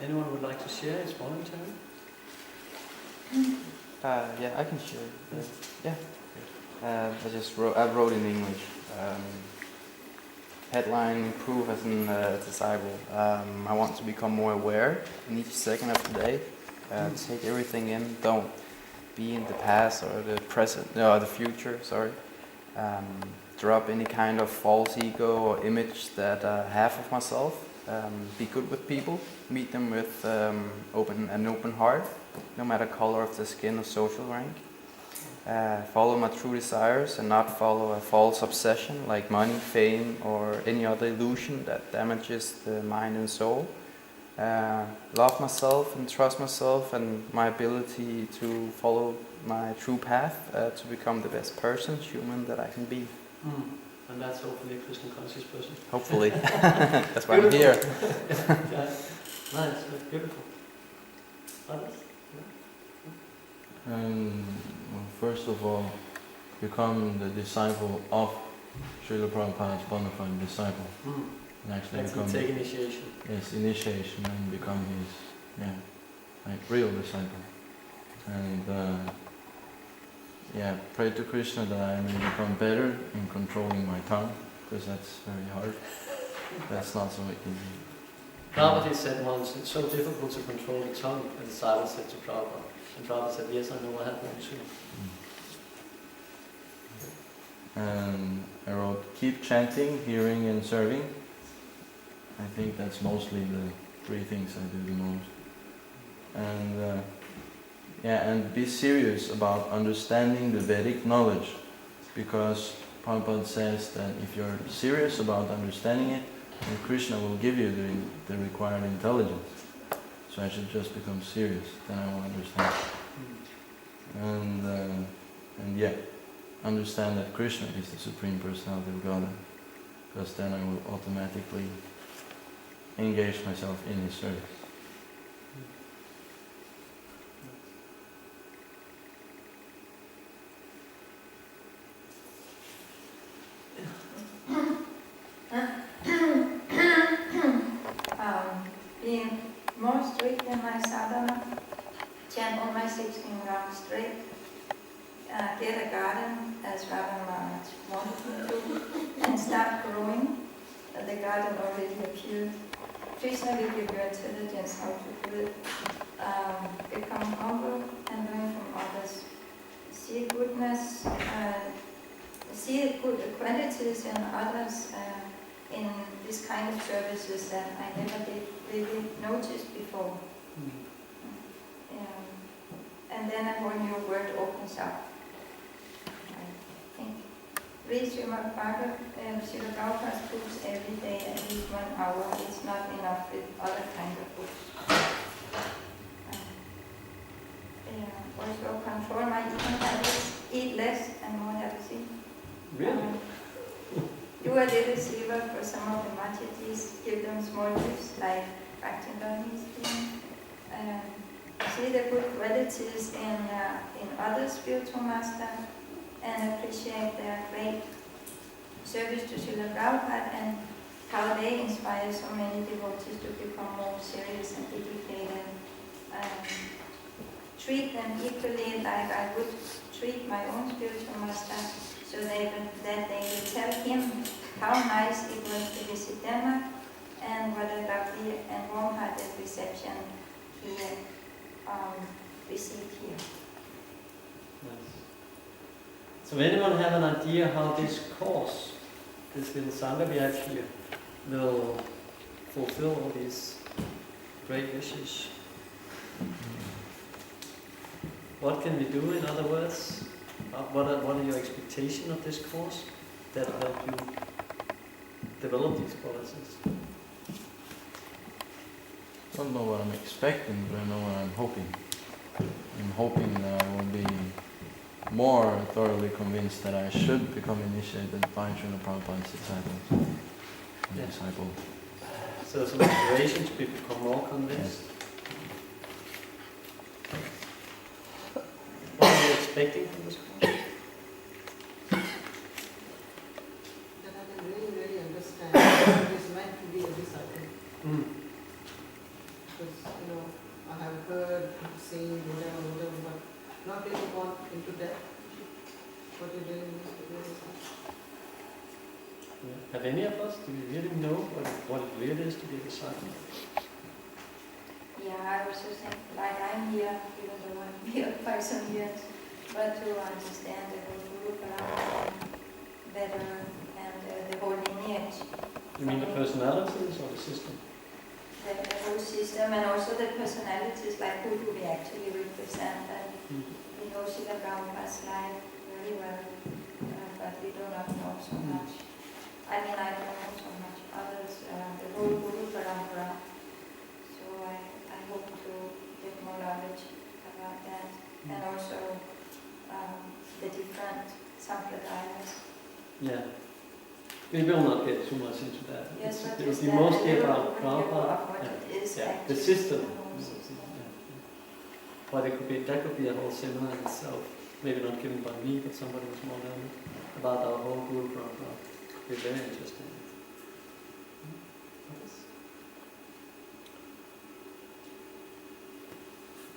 Anyone would like to share? It's voluntary. Yeah, I can share. Yeah. I wrote in English. Headline: Improve as a disciple. I want to become more aware in each second of the day. Take everything in. Don't be in the past or the present, no, the future. Sorry. Drop any kind of false ego or image that I have of myself. Be good with people. Meet them with an open heart, no matter color of the skin or social rank. Follow my true desires and not follow a false obsession like money, fame, or any other illusion that damages the mind and soul. Love myself and trust myself and my ability to follow my true path to become the best person, human that I can be. And that's hopefully a Krishna conscious person. Hopefully. That's why I'm here. Yeah. Nice, that's beautiful. Others? Well, first of all, become the disciple of Srila Prabhupada's bona fide disciple. And actually become, take initiation. Yes, initiation, and become his, real disciple. And pray to Krishna that I may become better in controlling my tongue, because that's very hard. That's not so easy. Prabhupada said once, it's so difficult to control the tongue, a disciple said to Prabhupada. And Prabhupada said, yes, I know, I have one too. And I wrote, keep chanting, hearing and serving. I think that's mostly the three things I do the most. And and be serious about understanding the Vedic knowledge, because Prabhupada says that if you're serious about understanding it, then Krishna will give you the required intelligence. So I should just become serious, then I will understand. And understand that Krishna is the Supreme Personality of Godhead, because then I will automatically engage myself in His service. Being more strict in my sadhana, chant all my 16 rounds straight, get a garden as Radha Maharaj wanted me to, and start growing. The garden already appeared. Krishna will give you intelligence how to do it. Become humble and learn from others. See goodness, see good qualities in others, in this kind of services that I never did really notice before. And then a whole new world opens up. I think. Read Srimad Bhagavatam, Srila Prabhupada's books every day, at least 1 hour. It's not enough with other kind of books. Also control my eating habits, eat less and more healthy. Really? Do a little silver for some of the machatis, give them small gifts like Caitanya is doing. See the good qualities in other spiritual masters and appreciate their great service to Srila Prabhupada and how they inspire so many devotees to become more serious and dedicated. Treat them equally like I would treat my own spiritual master, so that they will tell him how nice it was to visit Denmark and what a lovely and warm-hearted reception he received here. Nice. So anyone have an idea how this course, this little Sangha we have here, will fulfill all these great wishes? What can we do, in other words? What are your expectations of this course that help you develop these qualities? I don't know what I'm expecting, but I know what I'm hoping. I'm hoping that I will be more thoroughly convinced that I should become initiated by Srila Prabhupada's disciples. Yeah. Disciple. So some inspiration to become more convinced. Yes. What are you expecting from this course? That I can really, really understand what it is meant to be a disciple. Because, I have heard, seen, whatever, but not really gone into depth. What you're doing is really Yeah. Have any of us, do we really know what it really is to be a disciple? Yeah, I also think, like I'm here, even though I'm here for some years, but to understand the whole group better and the whole lineage. You mean the personalities or the system? The whole system and also the personalities, like who do we actually represent. And we know Sila Prabhupada's life very well, but we do not know so much. I mean, I don't know so much. Others, the whole Guru Parampara. So I hope to get more knowledge about that. And also the different sampradayas. Yeah. We will not get too much into that. Yes, but it will just be that mostly a little about overview Prabhupada. of what it is Yeah, actually. the system. the whole system. But that could be a whole seminar in itself. Maybe not given by me, but somebody who's more learned about our whole group Prabhupada. Could be very interesting.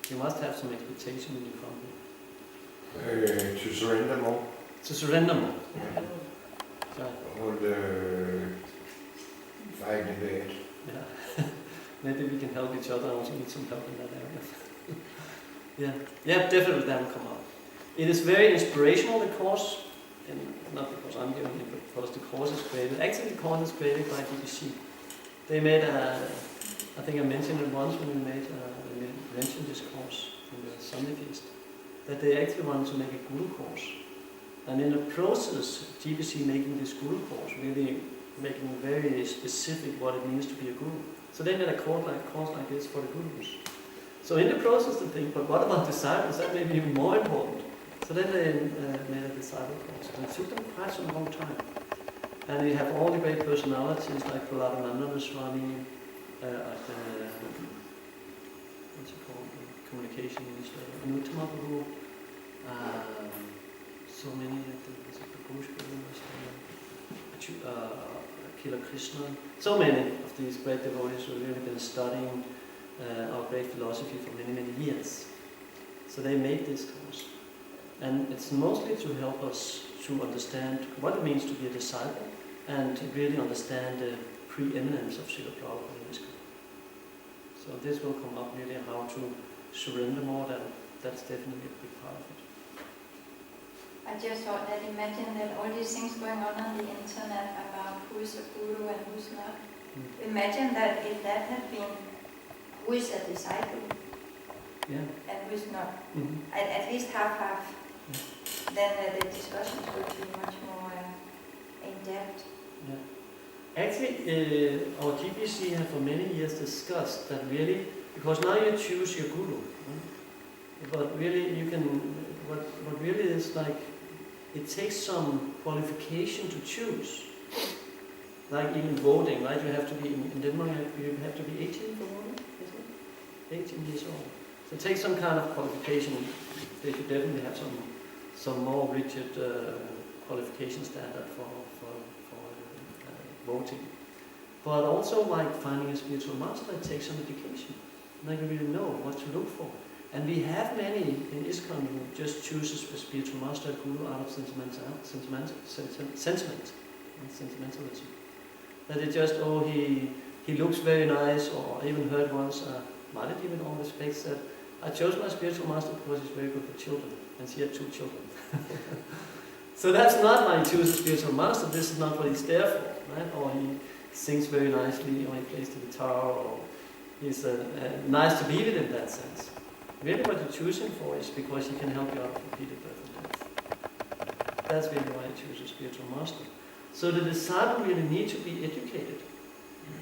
You must have some expectation when you come here. To surrender more. To surrender more. Yeah. Right. All the fighting in bed. Yeah. Maybe we can help each other. I also need some help in that area. Yeah, definitely that will come out. It is very inspirational, the course, and not because I'm doing it, but because the course is created. Actually, the course is created by BBC. They made I think I mentioned it once when we mentioned this course from the Sunday feast, that they actually wanted to make a Guru course. And in the process, GBC making this Guru course, really making very specific what it means to be a Guru. So they made a course like this for the Gurus. So in the process they think, but what about disciples? That may be even more important. So then they made a disciple course. And it took them quite some long time. And we have all the great personalities like Prahladananda Swami, like what's it called, the communication minister, Anuttama Guru, so many, I think there's a Guru Kila Krishna, so many of these great devotees who have really been studying our great philosophy for many, many years. So they made this course. And it's mostly to help us to understand what it means to be a disciple and to really understand the preeminence of Srila Prabhupada in this course. So this will come up really how to surrender more, that's definitely a big part of it. I just thought that imagine that all these things going on the internet about who is a guru and who's not. Imagine that if that had been who is a disciple and who is not, at least half, then the discussions would be much more in depth. Yeah. Actually, our GBC have for many years discussed that really, because now you choose your guru, but really you can, what really is like, it takes some qualification to choose. Like even voting, right? You have to be, in Denmark you have to be 18 for voting, isn't it? 18 years old. So it takes some kind of qualification. They should definitely have some more rigid qualification standard for voting. But also like finding a spiritual master, it takes some education. Like you really know what to look for. And we have many in ISKCON who just chooses a spiritual master guru out of sentimentalism. That it just, he looks very nice, or I even heard once, Marit in all respects said, I chose my spiritual master because he's very good for children, and she had 2 children. So that's not why he chooses a spiritual master, this is not what he's there for, right? Or he sings very nicely, or he plays the guitar, or he's nice to be with in that sense. Really what you choose him for is because he can help you out of repeated birth and death. That's really why you choose a spiritual master. So the disciple really needs to be educated.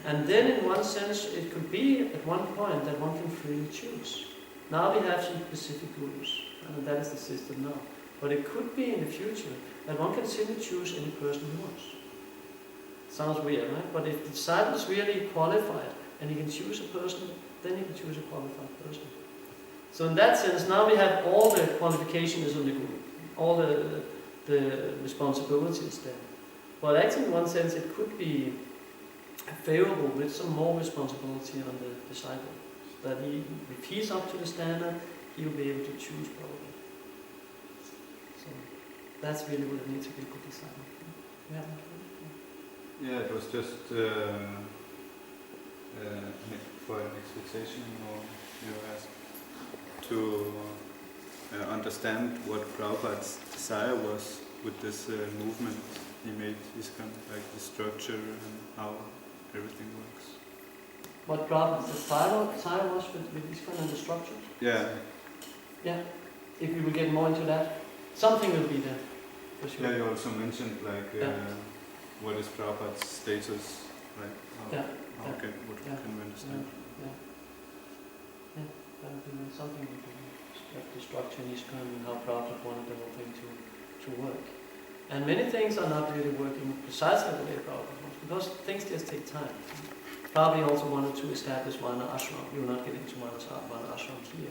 And then in one sense, it could be at one point that one can freely choose. Now we have some specific gurus, and that is the system now. But it could be in the future that one can simply choose any person he wants. Sounds weird, right? But if the disciple is really qualified, and he can choose a person, then he can choose a qualified person. So in that sense, now we have all the qualifications on the guru, all the responsibilities there. But actually in one sense it could be favorable with some more responsibility on the disciple. that if he's up to the standard, he'll be able to choose probably. So that's really what it needs to be a good design. Yeah. Yeah, it was just for an expectation, or asked to understand what Prabhupada's desire was with this movement he made, his kind of like the structure and how everything works. What Prabhupada's desire was with this kind of the structure? Yeah. Yeah. If we will get more into that, something will be there. For sure. Yeah, you also mentioned like what is Prabhupada's status, like how, what can we understand? That would be something we can the structure in ISKCON and how Prabhupada wanted the whole thing to work. And many things are not really working precisely the way Prabhupada wants, because things just take time. Prabhupada also wanted to establish Vana Ashram. We will not get into Vana Ashram here.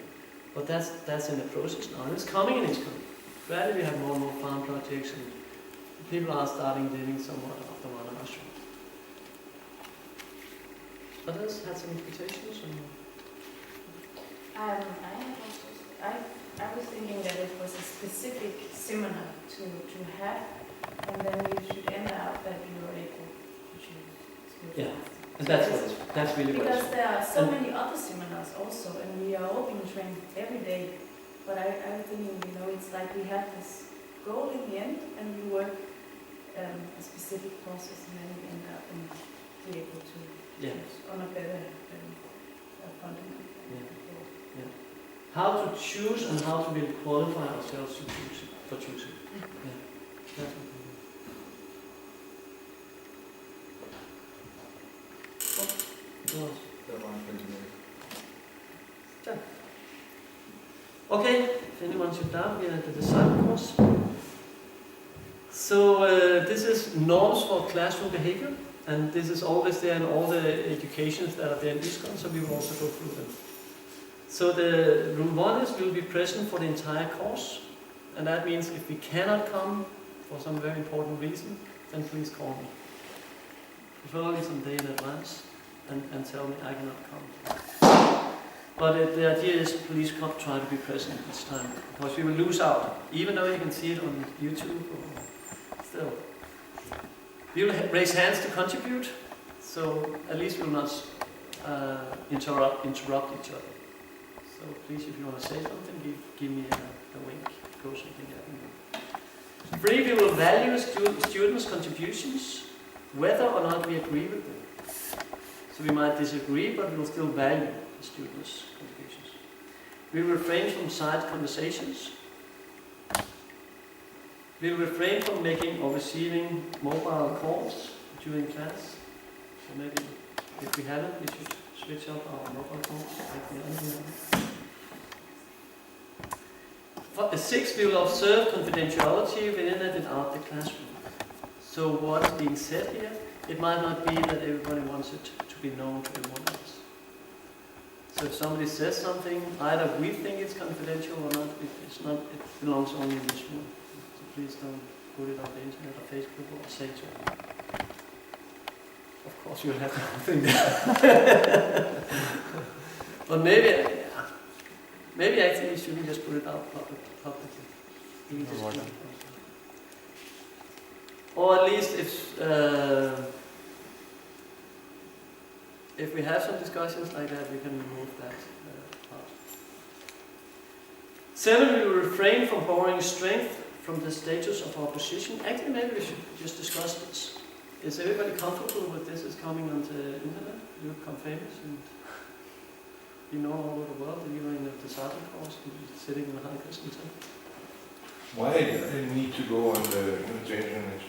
But that's in the process now. And it's coming in ISKCON. Gradually we have more and more farm projects and people are starting living somewhat after Vana Ashram. Others had some expectations? I was thinking that it was a specific seminar to have, and then you should end up that you are able to choose. Yeah, and that's really what because there are so many other seminars also, and we are all being trained every day. But I'm thinking, it's like we have this goal in the end, and we work a specific process, and then we end up and be able to choose on a better fundament. How to choose and how to really qualify ourselves to choose for choosing. Yeah, that's what we do. Sure. Okay, if anyone should down, we are at the design course. So this is norms for classroom behavior, and this is always there in all the educations that are there in ISKCON, so we will also go through them. So the rule 1 is we will be present for the entire course, and that means if we cannot come for some very important reason, then please call me. Preferably some day in advance and tell me I cannot come. But the idea is please try to be present this time, because we will lose out, even though you can see it on YouTube or still. We will raise hands to contribute, so at least we will not interrupt each other. So please, if you want to say something, give me a wink, throw something at me. 3, we will value students' contributions, whether or not we agree with them. So we might disagree, but we will still value the students' contributions. We will refrain from side conversations. We will refrain from making or receiving mobile calls during class. So maybe if we haven't, we should switch off our mobile phones like the other. 6, we will observe confidentiality within and without the classroom. So what's being said here, it might not be that everybody wants it to be known to everyone else. So if somebody says something, either we think it's confidential or not, it's not, it belongs only in this room. So please don't put it on the internet or Facebook or say to them. Of course you'll have to think that. But maybe actually you shouldn't just put it out publicly. Or at least if we have some discussions like that, we can remove that part. 7, we will refrain from borrowing strength from the status of our position. Actually, maybe we should just discuss this. Is everybody comfortable with this is coming on the internet? You become famous and you know all over the world that you're in a disciple course and you're sitting in a Hare Krishna temple. Why do they need to go on the internet?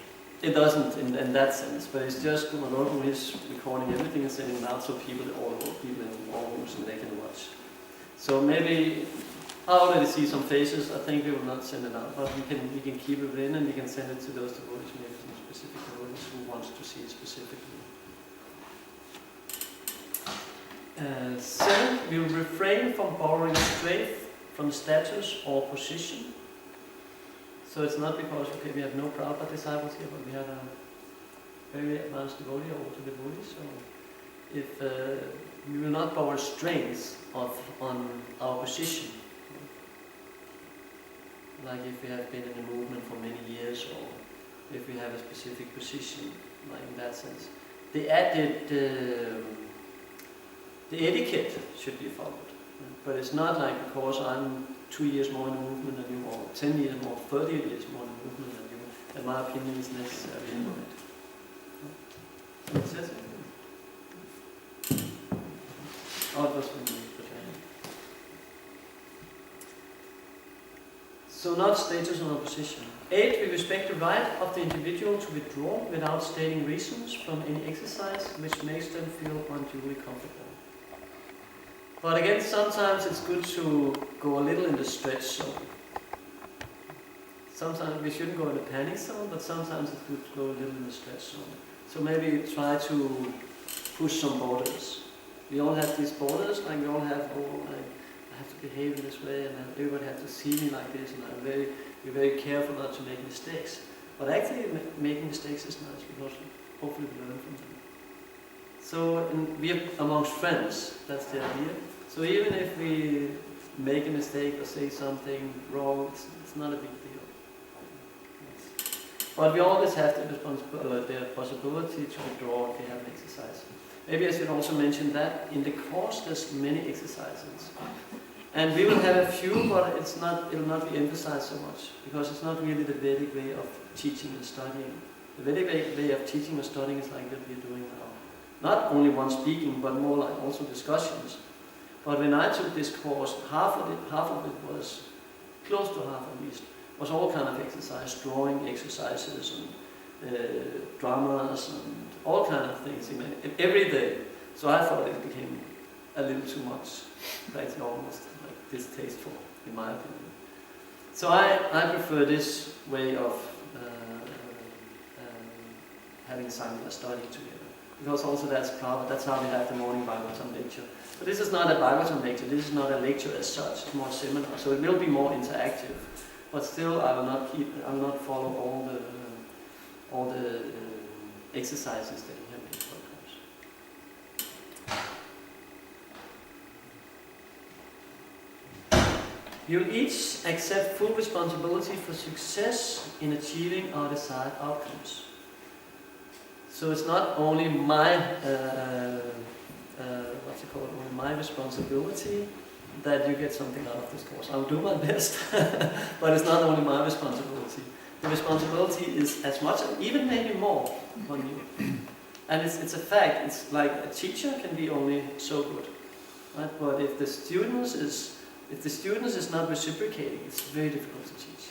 It doesn't in that sense, but it's just Kumaloro who is recording everything and sending it out so people, all the people in all rooms, and they can watch. So maybe I already see some faces. I think we will not send it out, but we can keep it in and we can send it to those devotees, maybe some specific devotees who wants to see it specifically. 7, we will refrain from borrowing strength from status or position. So it's not because, we have no Prabhupada disciples here, but we have a very advanced devotee or to devotees. So if we will not borrow strengths on our position. Like if we have been in a movement for many years, or if we have a specific position, like in that sense. The etiquette should be followed. But it's not like because I'm 2 years more in the movement than you, or 10 years more, 30 years more in the movement than you, that my opinion is necessary in it. So it says it. Oh, it was from me. So not status or position. 8, we respect the right of the individual to withdraw without stating reasons from any exercise which makes them feel unduly comfortable. But again, sometimes it's good to go a little in the stretch zone. Sometimes we shouldn't go in the panic zone, but sometimes it's good to go a little in the stretch zone. So maybe try to push some borders. We all have these borders, like we all have, I have to behave in this way, and everybody has to see me like this, and we're very careful not to make mistakes. But actually, making mistakes is nice, because hopefully we learn from them. So we are amongst friends, that's the idea. So even if we make a mistake or say something wrong, it's not a big deal. But we always have the possibility to withdraw if we have an exercise. Maybe I should also mention that in the course there's many exercises. And we will have a few, but it will not be emphasized so much, because it's not really the Vedic way of teaching and studying. The Vedic way of teaching and studying is like that we're doing now. Not only one speaking, but more like also discussions. But when I took this course, half of it was, close to half at least, was all kind of exercise, drawing exercises and dramas and all kind of things every day. So I thought it became a little too much. It's almost like distasteful, in my opinion. So I prefer this way of having Sangha study together. Because also that's how we have the morning Bhagavatam lecture. But this is not a Bhagavatam lecture, this is not a lecture as such, it's more seminar. So it will be more interactive. But still I will not follow all the exercises that we have made for the course. You will each accept full responsibility for success in achieving our desired outcomes. So it's not only my my responsibility that you get something out of this course. I'll do my best, but it's not only my responsibility. The responsibility is as much, even maybe more, on you. And it's a fact. It's like a teacher can be only so good, right? But if the students is not reciprocating, it's very difficult to teach.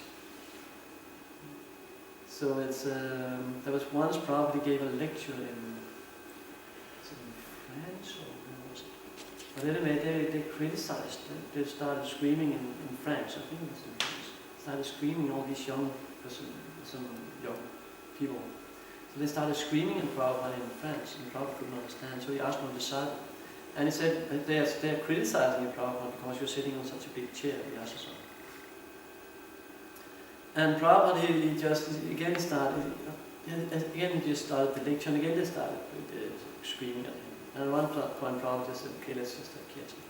So it's there was once Prabhupada gave a lecture in France or where was it? But anyway, they criticized. They started screaming in French. I think it was in France. Started screaming, all these young people. So they started screaming in Prabhupada in French, and Prabhupada couldn't understand. So he asked one disciple, and he said, "They're criticizing you, Prabhupada, because you're sitting on such a big chair." He asked us. And Prabhupada, he just again started the lecture, and again they started screaming at him. And at one point Prabhupada just said, "Okay, let's just have Kirtan."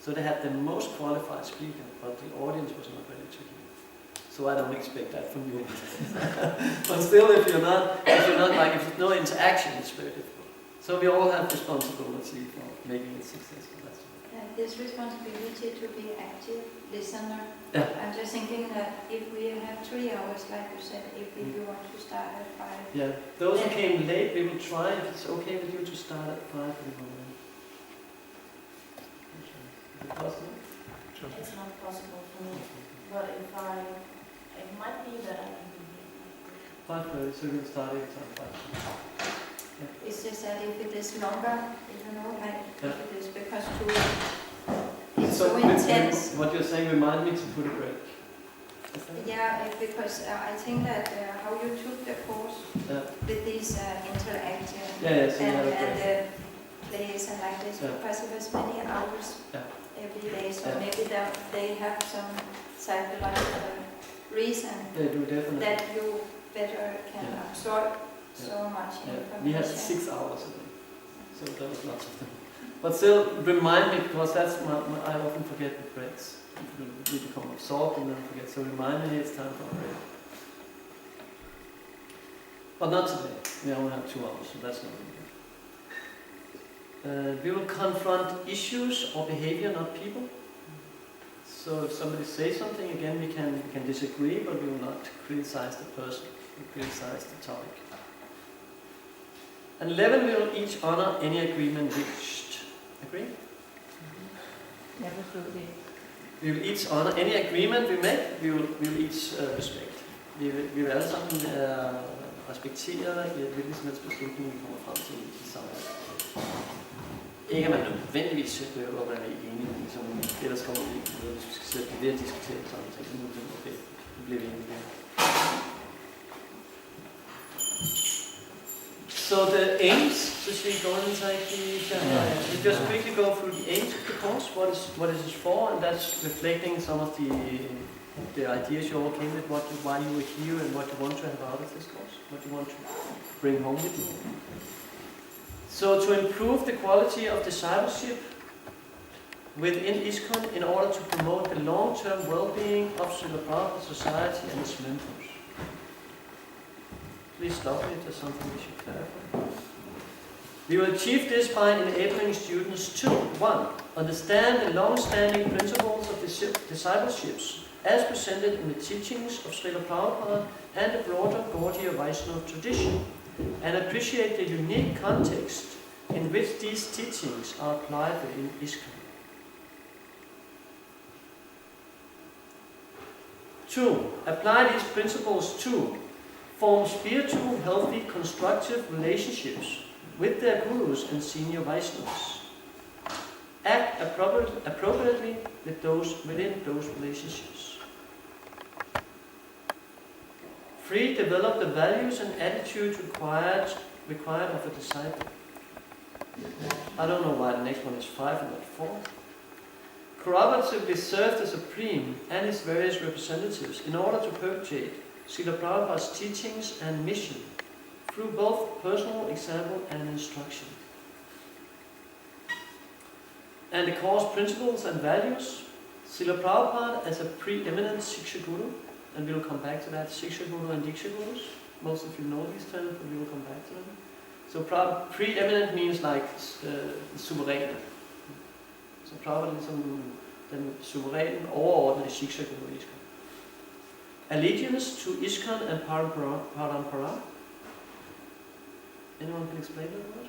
So they had the most qualified speaker, but the audience was not ready to hear. So I don't expect that from you. But still, if you're not like, if there's no interaction, it's very difficult. So we all have responsibility for making it successful. That's this responsibility to be active listener. Yeah. I'm just thinking that if we have 3 hours, like you said, if you want to start at 5. Yeah, those who came late, we will try, if it's okay with you, to start at 5 in the morning. Is it possible? It's not possible for me, but it might be that I can be here. 5:30, so we will start at 5. It's just that if it is longer, if it is because it's so intense. What you're saying remind me to put a break. Yeah, because I think that how you took the course with these interactive and the plays and like this, because it was many hours every day, so maybe they have some psychological reason that you better can absorb so much information. We had 6 hours a day. So so there was lots of them. But still, remind me, because that's I often forget the breaks. We become absorbed and then forget. So remind me it's time for a break. But not today. We only have 2 hours, so that's not good. We will confront issues or behavior, not people. So if somebody says something, again, we can disagree, but we will not criticize the person. We criticize the topic. And 11, we will each honor any agreement reached. Agree? Absolutely. Vi vil each honor any agreement we make, we will each respect. Vi vil alle sammen respektere hvilken som helst beslutning, vi kommer frem til i samarbejde. Ikke at man nødvendigvis behøver at være enige, ligesom ellers kommer vi ikke videre, hvis vi skal sidde ved at diskutere samme ting. Så nu er det okay, nu bliver vi enige igen. So the aims, so should we go inside we just quickly go through the aims of the course, what is it for, and that's reflecting some of the ideas you all came with, why you were here and what you want to have out of this course, what you want to bring home with you. So to improve the quality of discipleship within ISKCON in order to promote the long-term well-being of Srila Prabhupada Society and its members. Please stop me if there's something we should clarify. We will achieve this by enabling students to 1. Understand the long-standing principles of discipleships as presented in the teachings of Srila Prabhupada and the broader Gaudiya Vaishnava tradition, and appreciate the unique context in which these teachings are applied within ISKCON. 2. Apply these principles to form spiritual, healthy, constructive relationships with their gurus and senior Vaishnavas. Act appropriately within those relationships. 3. Develop the values and attitudes required of a disciple. I don't know why the next one is 5 and not 4. Cooperatively serve the Supreme and his various representatives in order to perpetuate Srila Prabhupada's teachings and mission through both personal example and instruction. And the course principles and values, Srila Prabhupada as a preeminent Siksha Guru, and we will come back to that, Siksha Guru and Diksha Gurus. Most of you know these terms, but we will come back to them. So preeminent means like suveræne. Så Prabhupada er ligesom den suveræne, overordnede Siksha Guru i ISKCON. Allegiance to ISKCON and Parampara. Anyone can explain that word?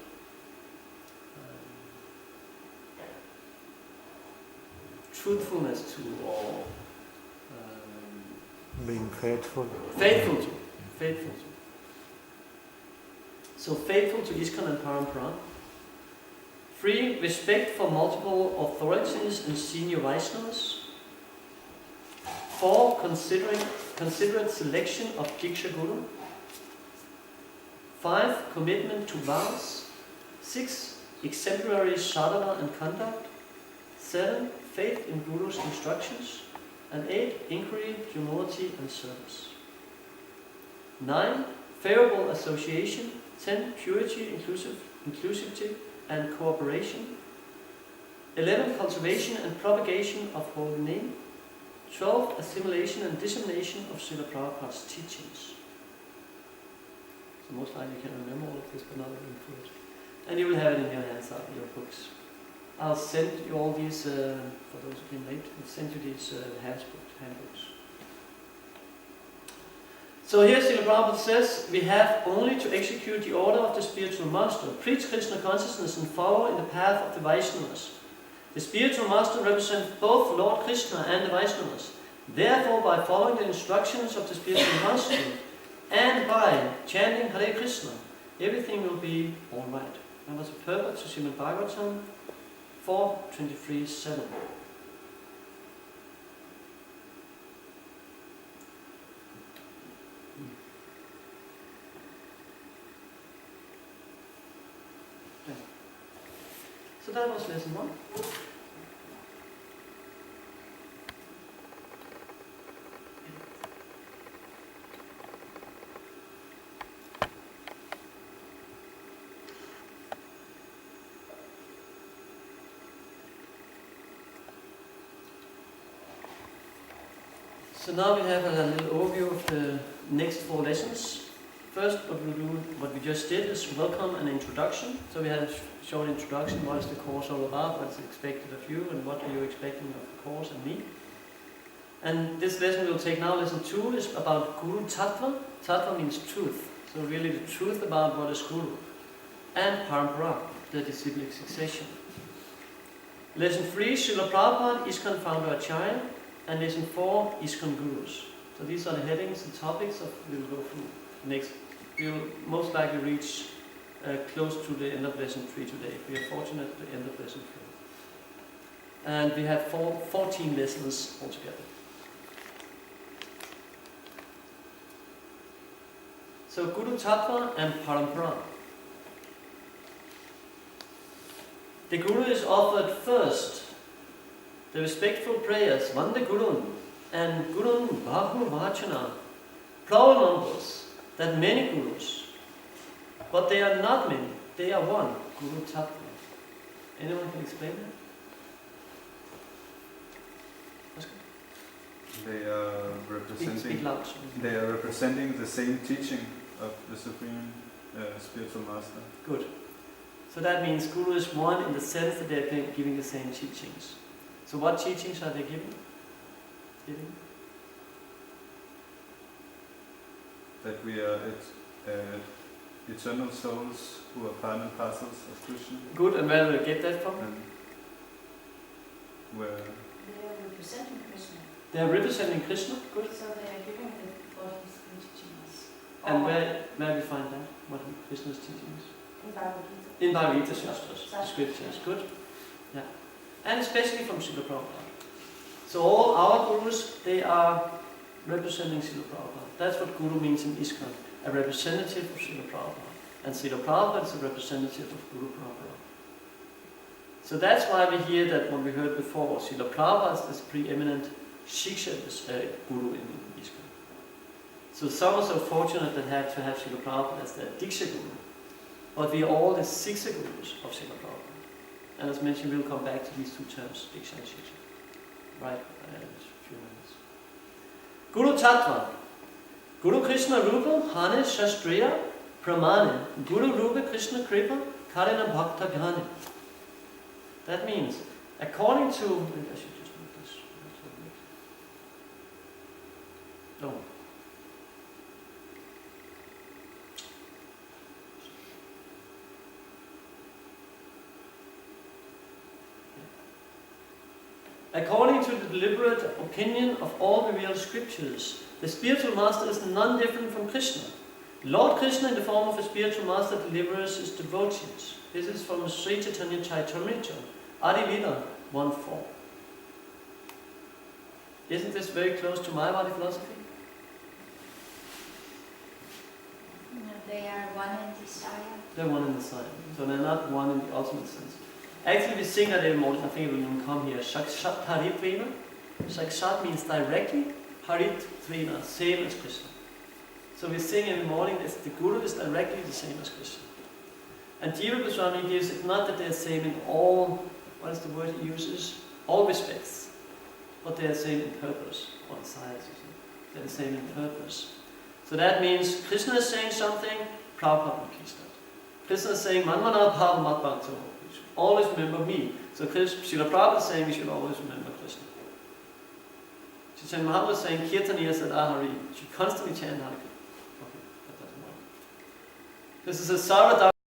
Truthfulness to, or Being faithful. Faithful to. So faithful to ISKCON and Parampara. 3. Respect for multiple authorities and senior Vaishnavas. 4. Considerate selection of Diksha Guru. 5. Commitment to vows. 6. Exemplary sadhana and conduct. 7. Faith in Guru's instructions. And 8. Inquiry, humility and service. 9. Favorable association. 10. Purity, inclusivity and cooperation. 11. Cultivation and propagation of holy name. 12. Assimilation and dissemination of Srila Prabhupada's teachings. So most likely you can remember all of this, but not reading through it. And you will have it in your hands out in your books. I'll send you all these, for those who came late, I'll send you these handbooks. So here Srila Prabhupada says, we have only to execute the order of the spiritual master, preach Krishna consciousness and follow in the path of the Vaishnavas. The spiritual master represents both Lord Krishna and the Vaishnavas. Therefore, by following the instructions of the spiritual master and by chanting Hare Krishna, everything will be alright. That was a purport to Srimad Bhagavatam 4:23-7. So that was lesson 1. So now we have a little overview of the next 4 lessons. First, what we just did is welcome and introduction. So we had a short introduction, what is the course all about, what is expected of you, and what are you expecting of the course and me. And this lesson we'll take now, lesson 2, is about Guru Tattva. Tattva means truth. So really the truth about what is Guru. And Parampara, the disciplic succession. Lesson 3, Srila Prabhupada, ISKCON Founder Acharya. And lesson 4, ISKCON Gurus. So these are the headings and topics of we will go through next. We will most likely reach close to the end of lesson 3 today. We are fortunate at the end of lesson 3. And we have 14 lessons altogether. So Guru Tattva and Parampara. The Guru is offered first. The respectful prayers, Vande Gurun and Gurun Bahu Vachana, plural numbers, that many Gurus, but they are not many, they are one, Guru Tattva. Anyone can explain that? They are Speak loud. They are representing the same teaching of the Supreme Spiritual Master. Good. So that means Guru is one in the sense that they are giving the same teachings. So what teachings are they giving? That we are eternal souls who are part and parcels of Krishna. Good, and where do we get that from? And where They are representing Krishna. They are representing Krishna. Good. So they are giving what he's been teaching us. And where we find that? What Krishna's teaching us? In Bhagavad Gita. In Bhagavad Gita Shastras, the scriptures. Good. Yeah. And especially from Srila Prabhupada. So all our Gurus, they are representing Srila Prabhupada. That's what Guru means in ISKCON, a representative of Srila Prabhupada. And Srila Prabhupada is a representative of Guru Prabhupada. So that's why we hear that what we heard before, Srila Prabhupada is preeminent Shiksha Guru in ISKCON. So some are so fortunate that have to have Srila Prabhupada as their Diksha Guru. But we are all the Siksha Gurus of Srila Prabhupada. And as mentioned, we'll come back to these 2 terms, Diksha and Shiksha. Right, in a few minutes. Guru Tattva. Guru Krishna Rupa Hane Shastriya Pramane Guru Rupa Krishna Kripa Karina Bhakta Ghane. That means, according to... Maybe I should just move this. No. According to the deliberate opinion of all revealed scriptures, the spiritual master is none different from Krishna. Lord Krishna, in the form of a spiritual master, delivers his devotees. This is from Sri Caitanya Chaitamrita, Adi Lila 1:4. Isn't this very close to Mayavadi philosophy? No, they are one in desire. They're one in the sign. So they're not one in the ultimate sense. Actually, we sing that every morning. I think it will even come here. Shakshat Haritvena. Shakshat means directly. Haritvena, same as Krishna. So we sing every morning that the Guru is directly the same as Krishna. And Jiva Goswami gives it not that they're same in all, what is the word he uses? All respects. But they're the same in purpose. Or desires. They're the same in purpose. So that means Krishna is saying something, Prabhupada repeats that. Krishna is saying, Manmana Bhava Mat Bhakto. Always remember me. So Srila Prabhupada is saying we should always remember Krishna. Chaitanya Mahaprabhu is saying Kirtaniya Sadahari. You should constantly chant Hare Krishna. Okay, that doesn't work. This is a Sarvadharma.